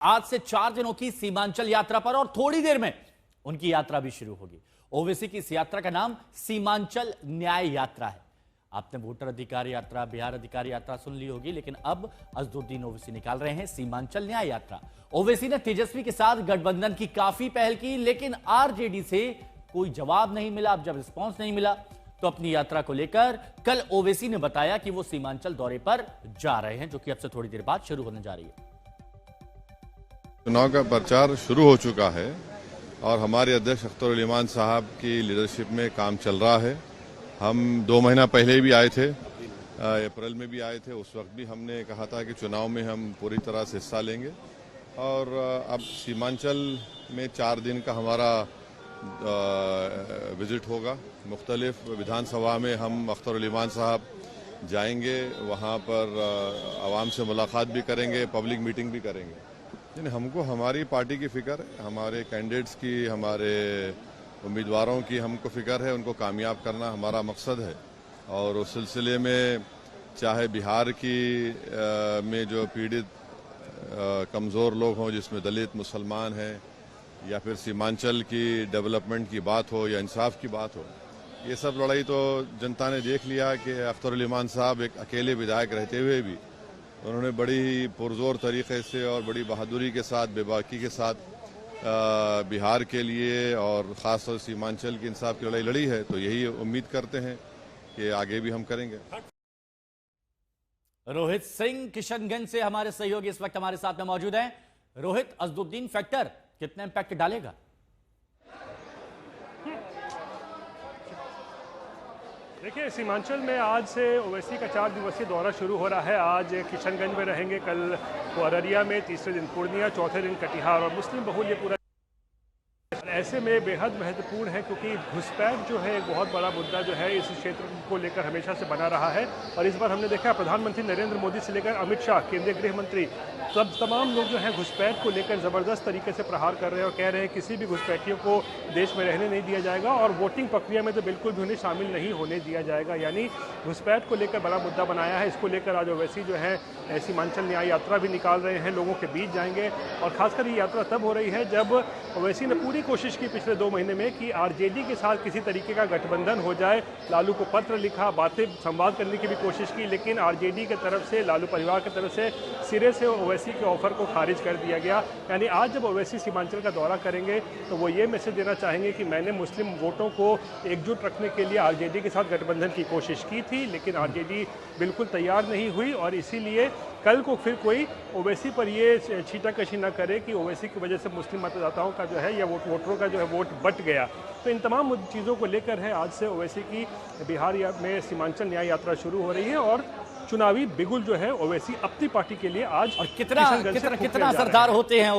आज से 4 दिनों की सीमांचल यात्रा पर और थोड़ी देर में उनकी यात्रा भी शुरू होगी। ओवैसी की इस यात्रा का नाम सीमांचल न्याय यात्रा है। आपने वोटर अधिकार यात्रा, बिहार अधिकार यात्रा सुन ली होगी, लेकिन अब अजदुद्दीन ओवैसी निकाल रहे हैं सीमांचल न्याय यात्रा। ओवैसी ने तेजस्वी के साथ गठबंधन की काफी पहल की, लेकिन आरजेडी से कोई जवाब नहीं मिला। अब जब रिस्पॉन्स नहीं मिला तो अपनी यात्रा को लेकर कल ओवैसी ने बताया कि वो सीमांचल दौरे पर जा रहे हैं, जो कि अब से थोड़ी देर बाद शुरू होने जा रही है। चुनाव का प्रचार शुरू हो चुका है और हमारे अध्यक्ष अख्तर उल ईमान साहब की लीडरशिप में काम चल रहा है। हम 2 महीना पहले भी आए थे, अप्रैल में भी आए थे। उस वक्त भी हमने कहा था कि चुनाव में हम पूरी तरह से हिस्सा लेंगे और अब सीमांचल में 4 दिन का हमारा विजिट होगा। मुख्तलिफ विधानसभा में हम अख्तर उल ईमान साहब जाएंगे, वहाँ पर आवाम से मुलाकात भी करेंगे, पब्लिक मीटिंग भी करेंगे। लेकिन हमको हमारी पार्टी की फिक्र है, हमारे कैंडिडेट्स की, हमारे उम्मीदवारों की हमको फिक्र है। उनको कामयाब करना हमारा मकसद है और उस सिलसिले में चाहे बिहार की में जो पीड़ित कमज़ोर लोग हों, जिसमें दलित, मुसलमान हैं, या फिर सीमांचल की डेवलपमेंट की बात हो या इंसाफ की बात हो, ये सब लड़ाई तो जनता ने देख लिया कि अख्तर उल ईमान साहब एक अकेले विधायक रहते हुए भी उन्होंने बड़ी पुरजोर तरीके से और बड़ी बहादुरी के साथ, बेबाकी के साथ बिहार के लिए और ख़ासतौर से सीमांचल की इंसाफ की लड़ाई लड़ी है। तो यही उम्मीद करते हैं कि आगे भी हम करेंगे। रोहित सिंह किशनगंज से हमारे सहयोगी इस वक्त हमारे साथ में मौजूद हैं। रोहित, अजदुद्दीन फैक्टर कितना इंपैक्ट डालेगा? देखिए, सीमांचल में आज से ओवैसी का 4 दिवसीय दौरा शुरू हो रहा है। आज किशनगंज में रहेंगे, कल वो अररिया में, तीसरे दिन पूर्णिया, चौथे दिन कटिहार और मुस्लिम बहुल ये पूरा ऐसे में बेहद महत्वपूर्ण है क्योंकि घुसपैठ जो है एक बहुत बड़ा मुद्दा जो है इस क्षेत्र को लेकर हमेशा से बना रहा है। और इस बार हमने देखा प्रधानमंत्री नरेंद्र मोदी से लेकर अमित शाह, केंद्रीय गृह मंत्री, तमाम लोग जो है घुसपैठ को लेकर ज़बरदस्त तरीके से प्रहार कर रहे हैं और कह रहे हैं किसी भी घुसपैठियों को देश में रहने नहीं दिया जाएगा और वोटिंग प्रक्रिया में तो बिल्कुल भी उन्हें शामिल नहीं होने दिया जाएगा। यानी घुसपैठ को लेकर बड़ा मुद्दा बनाया है। इसको लेकर आज ओवैसी जो है सीमांचल न्याय यात्रा भी निकाल रहे हैं, लोगों के बीच जाएंगे। और खासकर ये यात्रा तब हो रही है जब ओवैसी ने पूरी कोशिश की पिछले 2 महीने में कि आरजेडी के साथ किसी तरीके का गठबंधन हो जाए। लालू को पत्र लिखा, बातें संवाद करने की भी कोशिश की, लेकिन आरजेडी की तरफ से, लालू परिवार की तरफ से सिरे से ओवैसी के ऑफर को खारिज कर दिया गया। यानी आज जब ओवैसी सीमांचल का दौरा करेंगे तो वो ये मैसेज देना चाहेंगे कि मैंने मुस्लिम वोटों को एकजुट रखने के लिए आरजेडी के साथ गठबंधन की कोशिश की थी, लेकिन आरजेडी बिल्कुल तैयार नहीं हुई और इसीलिए कल को फिर कोई ओवैसी पर ये छीटाकशी न करे कि ओवैसी की वजह से मुस्लिम मतदाताओं का जो है या वोटरों का जो है वोट बट गया। तो इन तमाम चीज़ों को लेकर है आज से ओवैसी की बिहार में सीमांचल न्याय यात्रा शुरू हो रही है और चुनावी बिगुल जो है ओवैसी अपनी पार्टी के लिए आज और कितना असरदार होते हैं